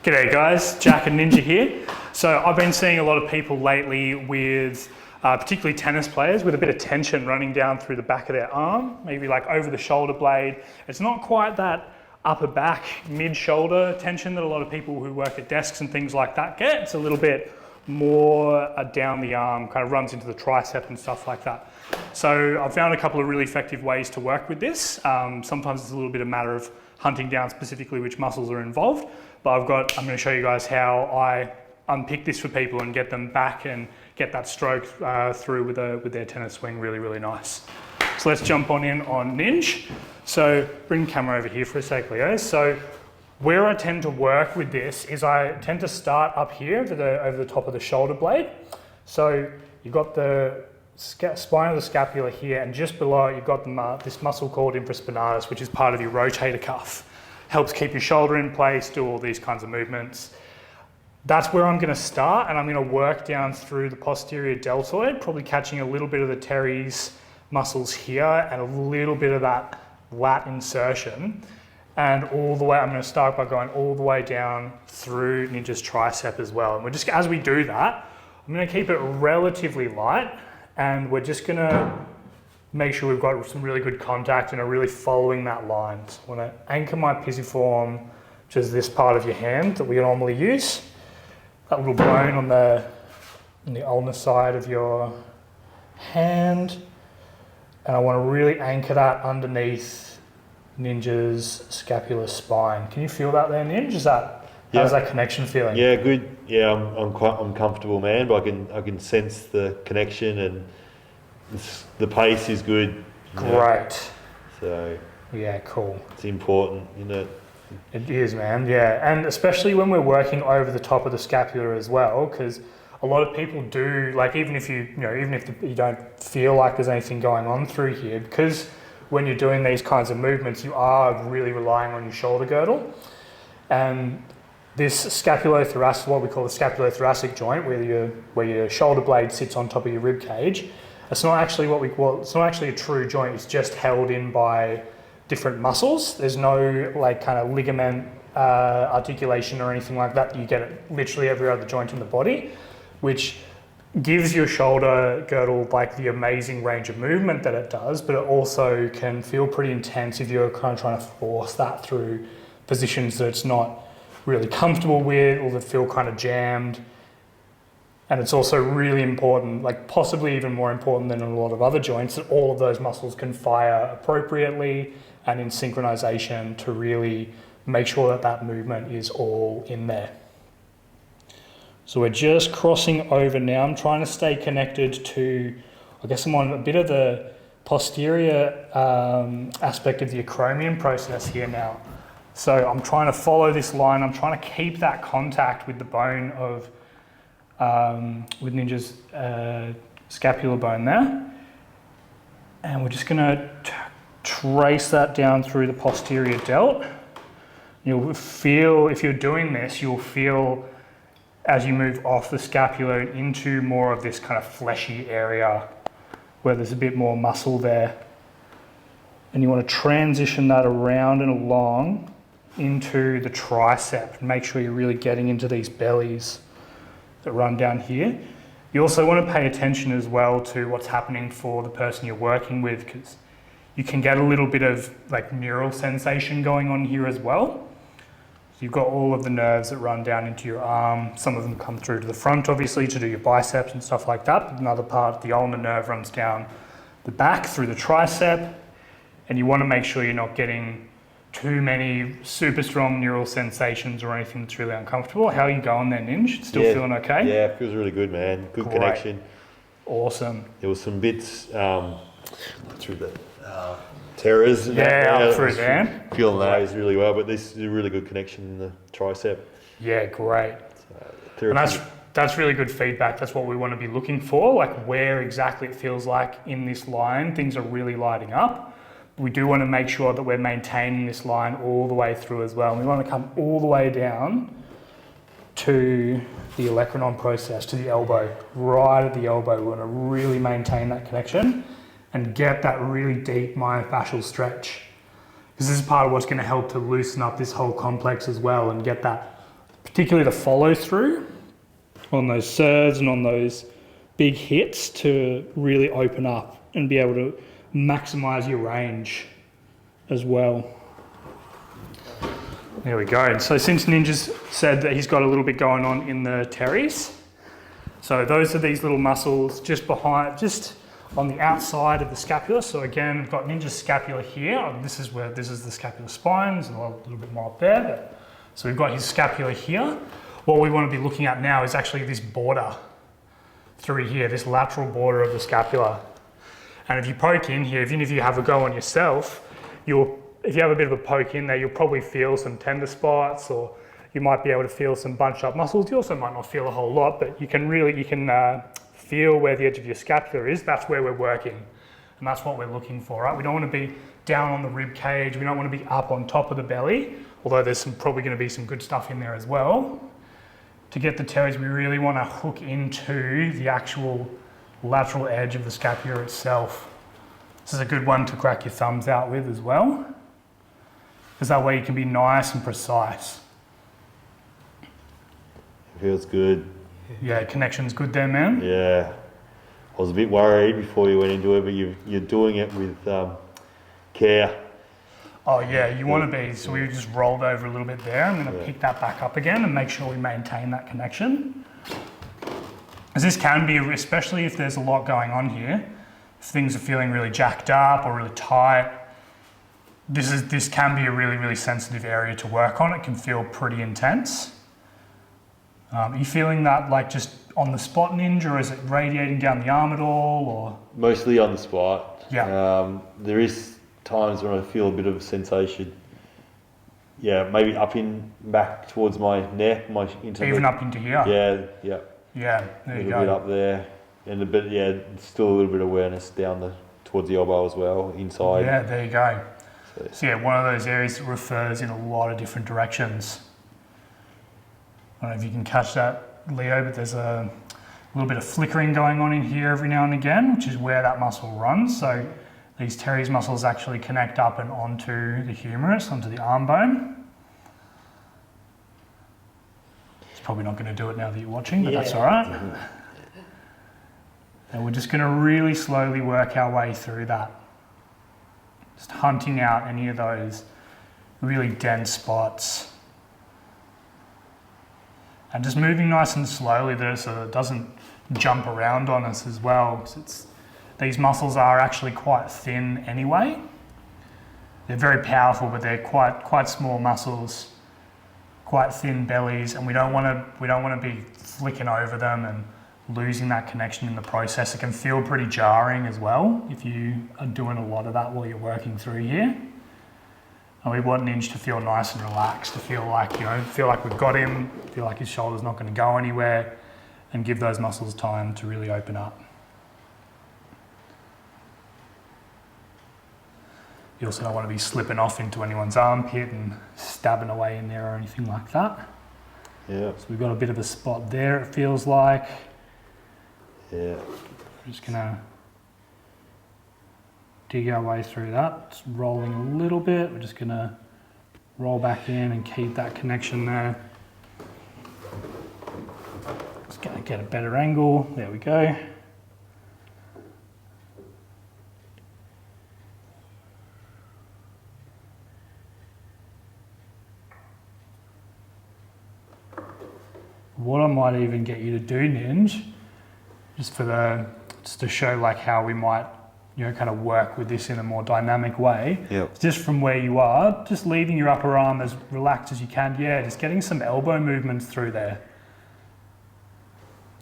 G'day guys, Jack and Ninja here. So I've been seeing a lot of people lately with, particularly tennis players, with a bit of tension running down through the back of their arm, maybe like over the shoulder blade. It's not quite that upper back, mid-shoulder tension that a lot of people who work at desks and things like that get. It's a little bit more down the arm, kind of runs into the tricep and stuff like that. So I've found a couple of really effective ways to work with this. Sometimes it's a little bit a matter of hunting down specifically which muscles are involved. But I'm going to show you guys how I unpick this for people and get them back and get that stroke through with their tennis swing really nice. So let's jump on in on Ninja. So bring the camera over here for a sec, Leo. So where I tend to work with this is I tend to start up here over the top of the shoulder blade. So you've got the spine of the scapula here, and just below it, you've got this muscle called Infraspinatus, which is part of your rotator cuff. Helps keep your shoulder in place, do all these kinds of movements. That's where I'm going to start, and I'm going to work down through the posterior deltoid, probably catching a little bit of the teres muscles here and a little bit of that lat insertion. And all the way, I'm going to start by going all the way down through Ninja's tricep as well. And as we do that, I'm going to keep it relatively light, and we're just going to make sure we've got some really good contact and are really following that line. So I want to anchor my pisiform, which is this part of your hand that we normally use. That little bone on the ulnar side of your hand. And I want to really anchor that underneath Ninja's scapular spine. Can you feel that there, Ninja? How's that connection feeling? Yeah, good. Yeah, I'm comfortable, man. But I can sense the connection, and the pace is good. Great. So yeah, cool. It's important, isn't it? It is, man. Yeah, and especially when we're working over the top of the scapula as well, because a lot of people do, like, even if you don't feel like there's anything going on through here, because when you're doing these kinds of movements, you are really relying on your shoulder girdle. And this scapulothoracic, what we call the scapulothoracic joint, where your shoulder blade sits on top of your rib cage, it's not actually it's not actually a true joint. It's just held in by different muscles. There's no like kind of ligament articulation or anything like that. You get it literally every other joint in the body, which gives your shoulder girdle like the amazing range of movement that it does, but it also can feel pretty intense if you're kind of trying to force that through positions that it's not really comfortable with or that feel kind of jammed. And it's also really important, like possibly even more important than a lot of other joints, that all of those muscles can fire appropriately and in synchronization to really make sure that movement is all in there. So we're just crossing over now. I'm trying to stay connected to, I guess I'm on a bit of the posterior aspect of the acromion process here now. So I'm trying to follow this line. I'm trying to keep that contact with the bone of, with Ninja's scapular bone there. And we're just gonna trace that down through the posterior delt. You'll feel, if you're doing this, you'll feel as you move off the scapula into more of this kind of fleshy area where there's a bit more muscle there. And you want to transition that around and along into the tricep. Make sure you're really getting into these bellies that run down here. You also want to pay attention as well to what's happening for the person you're working with, because you can get a little bit of like neural sensation going on here as well. So you've got all of the nerves that run down into your arm. Some of them come through to the front, obviously, to do your biceps and stuff like that. But another part, the ulnar nerve, runs down the back through the tricep. And you want to make sure you're not getting too many super strong neural sensations or anything that's really uncomfortable. How are you going there, Ninja? Still feeling okay? Yeah, it feels really good, man. Good Great. Connection. Awesome. There was some bits through the teres. Up through there. Feeling those really well, but this is a really good connection in the tricep. Yeah, great. And that's really good feedback. That's what we want to be looking for, like where exactly it feels like in this line things are really lighting up. We do want to make sure that we're maintaining this line all the way through as well. We want to come all the way down to the olecranon process, to the elbow, right at the elbow. We want to really maintain that connection and get that really deep myofascial stretch. Because this is part of what's going to help to loosen up this whole complex as well and get that particularly the follow through on those serves and on those big hits to really open up and be able to maximize your range as well. There we go. So since Ninja's said that he's got a little bit going on in the teres, so those are these little muscles just behind, just on the outside of the scapula. So again, we've got Ninja's scapula here. This is the scapular spine. There's a little bit more up there. So we've got his scapula here. What we want to be looking at now is actually this border through here, this lateral border of the scapula. And if you poke in here, even if you have a go on yourself, if you have a bit of a poke in there, you'll probably feel some tender spots, or you might be able to feel some bunched up muscles. You also might not feel a whole lot, but you can feel where the edge of your scapula is. That's where we're working, and that's what we're looking for, right? We don't want to be down on the rib cage. We don't want to be up on top of the belly, although there's probably going to be some good stuff in there as well. To get the teres, we really want to hook into the actual lateral edge of the scapula itself. This is a good one to crack your thumbs out with as well, because that way you can be nice and precise. It feels good. Yeah, connection's good there, man. Yeah. I was a bit worried before you went into it, but you're doing it with care. Oh yeah, you want to be. So we just rolled over a little bit there. I'm going to pick that back up again and make sure we maintain that connection. As this can be, especially if there's a lot going on here, if things are feeling really jacked up or really tight, this can be a really, really sensitive area to work on. It can feel pretty intense. Are you feeling that like just on the spot, Ninja, or is it radiating down the arm at all? Or Mostly on the spot. Yeah. There is times when I feel a bit of a sensation. Yeah, maybe back towards my neck, even up into here? Yeah. Yeah, there you go. A little bit up there, and a bit, still a little bit of awareness down towards the elbow as well, inside. Yeah, there you go. So yeah, one of those areas that refers in a lot of different directions. I don't know if you can catch that, Leo, but there's a little bit of flickering going on in here every now and again, which is where that muscle runs. So these teres muscles actually connect up and onto the humerus, onto the arm bone. It's probably not going to do it now that you're watching, but that's all right. And we're just going to really slowly work our way through that. Just hunting out any of those really dense spots. And just moving nice and slowly there so it doesn't jump around on us as well. These muscles are actually quite thin anyway. They're very powerful, but they're quite small muscles, quite thin bellies, and we don't want to be flicking over them and losing that connection in the process. It can feel pretty jarring as well if you are doing a lot of that while you're working through here. And we want Ninja to feel nice and relaxed, to feel like we've got him, feel like his shoulder's not going to go anywhere, and give those muscles time to really open up. You also don't want to be slipping off into anyone's armpit and stabbing away in there or anything like that. Yeah. So we've got a bit of a spot there, it feels like. Yeah. We're just gonna dig our way through that. It's rolling a little bit. We're just gonna roll back in and keep that connection there. Just gonna get a better angle. There we go. What I might even get you to do, Ninj, just to show like how we might, kind of work with this in a more dynamic way. Yep. Just from where you are, just leaving your upper arm as relaxed as you can. Yeah, just getting some elbow movements through there.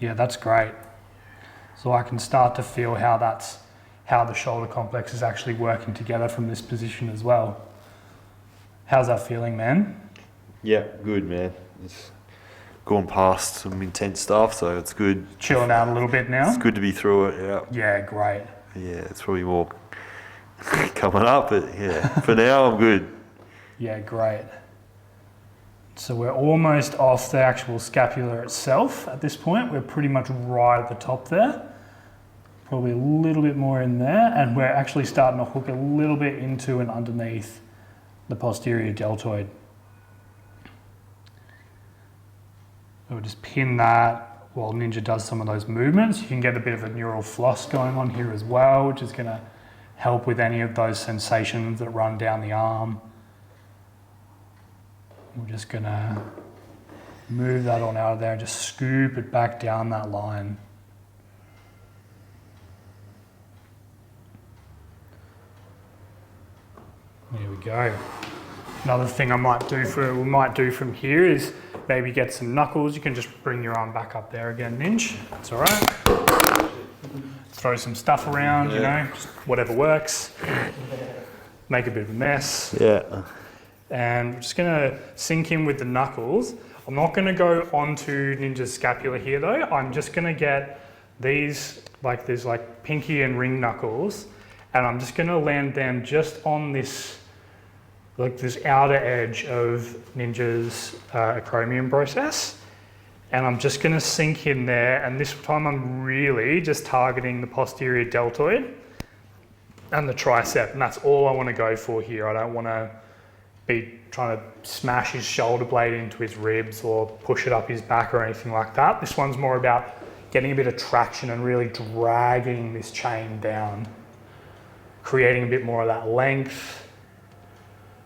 Yeah, that's great. So I can start to feel how the shoulder complex is actually working together from this position as well. How's that feeling, man? Yeah, good, man. It's gone past some intense stuff, so it's good. Chilling out a little bit now? It's good to be through it, yeah. Yeah, great. Yeah, it's probably more coming up, but yeah, for now I'm good. Yeah, great. So we're almost off the actual scapula itself at this point. We're pretty much right at the top there. Probably a little bit more in there, and we're actually starting to hook a little bit into and underneath the posterior deltoid. We'll just pin that while Ninja does some of those movements. You can get a bit of a neural floss going on here as well, which is going to help with any of those sensations that run down the arm. We're just going to move that on out of there and just scoop it back down that line. There we go. Another thing we might do from here is maybe get some knuckles. You can just bring your arm back up there again, Ninja. That's all right. Throw some stuff around, you know, just whatever works. Make a bit of a mess. Yeah. And we're just gonna sink in with the knuckles. I'm not gonna go onto Ninja's scapula here though. I'm just gonna get these, like there's like pinky and ring knuckles, and I'm just gonna land them just on this, like this outer edge of Ninja's acromion process. And I'm just gonna sink in there, and this time I'm really just targeting the posterior deltoid and the tricep, and that's all I wanna go for here. I don't wanna be trying to smash his shoulder blade into his ribs or push it up his back or anything like that. This one's more about getting a bit of traction and really dragging this chain down, creating a bit more of that length,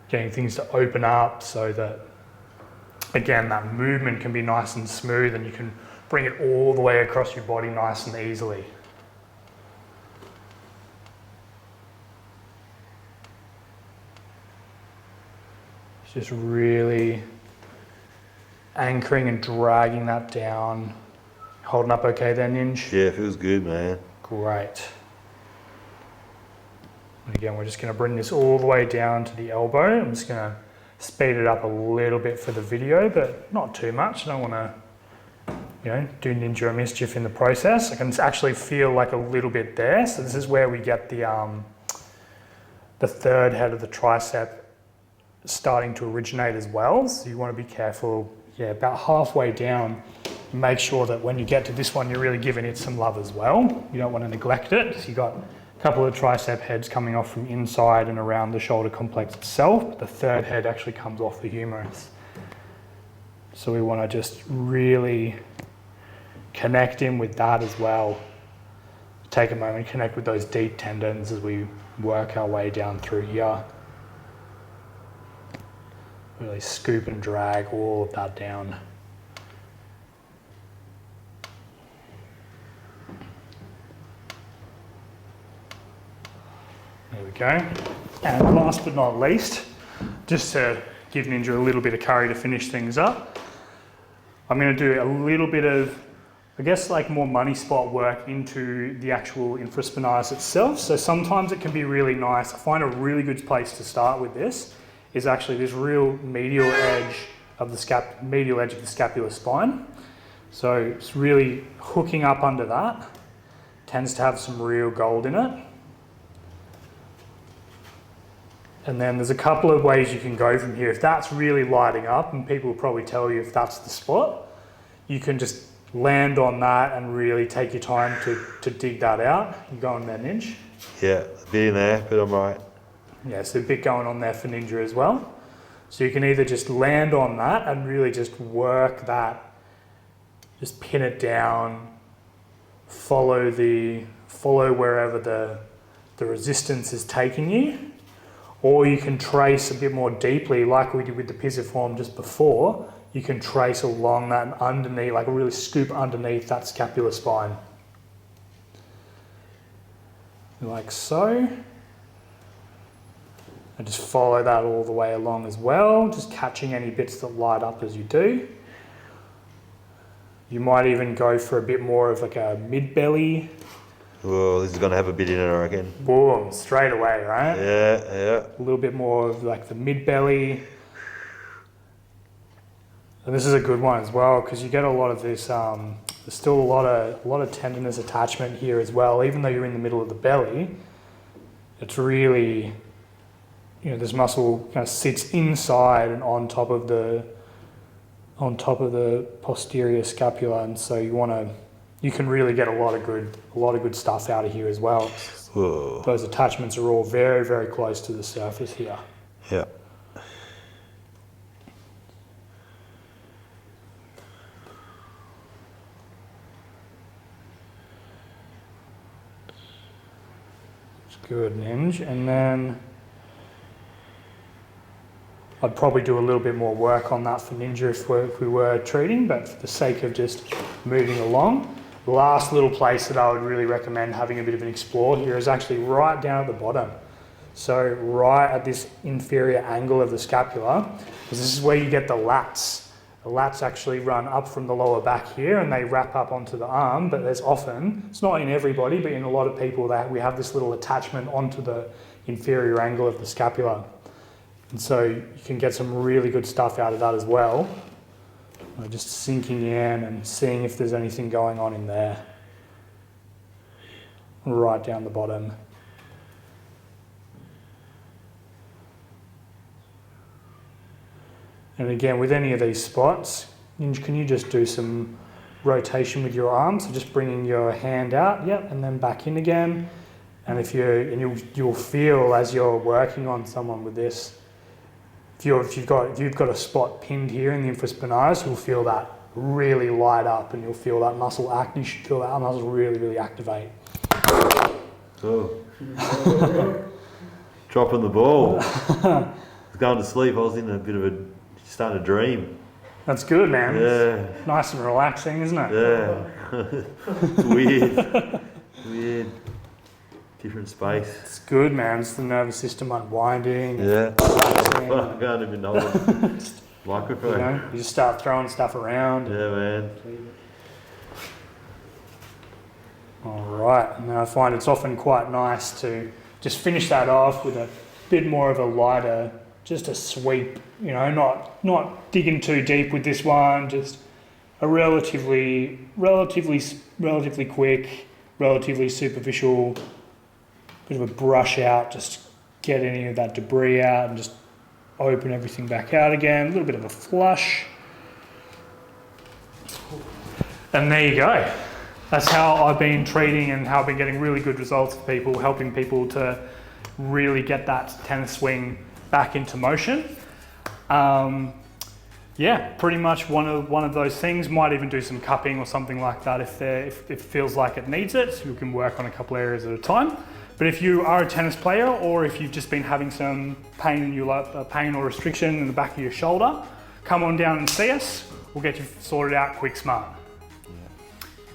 getting things to open up so that, again, that movement can be nice and smooth and you can bring it all the way across your body nice and easily. Just really anchoring and dragging that down. Holding up okay there, Ninja? Yeah, it feels good, man. Great. And again, we're just going to bring this all the way down to the elbow. I'm just going to speed it up a little bit for the video, but not too much. I don't want to, you know, do Ninja a mischief in the process. I can actually feel like a little bit there. So this is where we get the third head of the tricep starting to originate as well. So you want to be careful, yeah, about halfway down. Make sure that when you get to this one, you're really giving it some love as well. You don't want to neglect it. So you've got a couple of tricep heads coming off from inside and around the shoulder complex itself. But the third head actually comes off the humerus. So we want to just really connect in with that as well. Take a moment, connect with those deep tendons as we work our way down through here. Really scoop and drag all of that down. There we go. And last but not least, just to give Ninja a little bit of curry to finish things up, I'm going to do a little bit of, I guess, like more money spot work into the actual infraspinatus itself. So sometimes it can be really nice. I find a really good place to start with this is actually this real medial edge of the scapular spine. So it's really hooking up under that. Tends to have some real gold in it. And then there's a couple of ways you can go from here. If that's really lighting up, and people will probably tell you if that's the spot, you can just land on that and really take your time to dig that out. You go on there, Ninja? Yeah, a bit in there, but I'm right. Yeah, so a bit going on there for Ninja as well. So you can either just land on that and really just work that, just pin it down, follow wherever the resistance is taking you, or you can trace a bit more deeply like we did with the pisiform just before. You can trace along that and underneath, like really scoop underneath that scapular spine. Like so. And just follow that all the way along as well, just catching any bits that light up as you do. You might even go for a bit more of like a mid-belly. Whoa, this is going to have a bit in it, I reckon. Boom, straight away, right? Yeah, yeah. A little bit more of like the mid-belly. And this is a good one as well, because you get a lot of this, there's still a lot of tendinous attachment here as well. Even though you're in the middle of the belly, it's really, you know, this muscle kind of sits inside and on top of the posterior scapula, and so you can really get a lot of good stuff out of here as well. Whoa. Those attachments are all very, very close to the surface here. Yeah. Good, Ninja. And then I'd probably do a little bit more work on that for Ninja if we were treating, but for the sake of just moving along, the last little place that I would really recommend having a bit of an explore here is actually right down at the bottom. So right at this inferior angle of the scapula, because this is where you get the lats. The lats actually run up from the lower back here and they wrap up onto the arm, but there's often, it's not in everybody, but in a lot of people that we have this little attachment onto the inferior angle of the scapula. And so you can get some really good stuff out of that as well. Just sinking in and seeing if there's anything going on in there. Right down the bottom. And again, with any of these spots, can you just do some rotation with your arm? So just bringing your hand out, yep, and then back in again. And if you'll feel as you're working on someone with this, if you've got a spot pinned here in the infraspinatus, you'll feel that really light up, and you'll feel that muscle act. You should feel that muscle really, really activate. Oh. Dropping the ball. I was going to sleep. I was in a bit of starting to dream. That's good, man. Yeah. It's nice and relaxing, isn't it? Yeah. It's weird. Weird. Different space. It's good, man. It's the nervous system unwinding. Yeah. I can't even know the microphone. You just start throwing stuff around. Yeah, man. All right. And I find it's often quite nice to just finish that off with a bit more of a lighter, just a sweep. Not digging too deep with this one. Just a relatively quick, relatively superficial. Bit of a brush out, just get any of that debris out and just open everything back out again. A little bit of a flush. And there you go. That's how I've been treating and how I've been getting really good results for people, helping people to really get that tennis swing back into motion. Yeah, pretty much one of those things. Might even do some cupping or something like that if it feels like it needs it. You can work on a couple areas at a time. But if you are a tennis player, or if you've just been having some pain or restriction in the back of your shoulder, come on down and see us. We'll get you sorted out quick, smart. Yeah.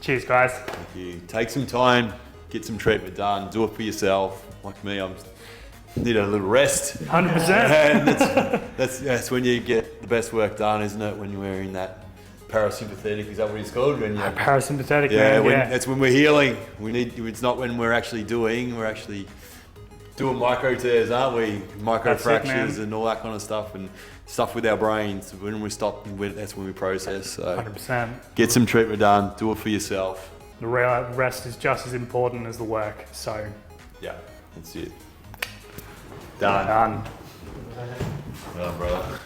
Cheers, guys. Thank you. Take some time, get some treatment done, do it for yourself. Like me, I need a little rest. 100%. And that's when you get the best work done, isn't it? When you're wearing that parasympathetic, is that what it's called? Parasympathetic, yeah, man. That's when we're healing. It's not when we're actually doing micro tears, aren't we? Micro fractures and all that kind of stuff, and stuff with our brains. When we stop, that's when we process. So 100%. Get some treatment done, do it for yourself. The rest is just as important as the work, so. Yeah, that's it. Done. Well, brother.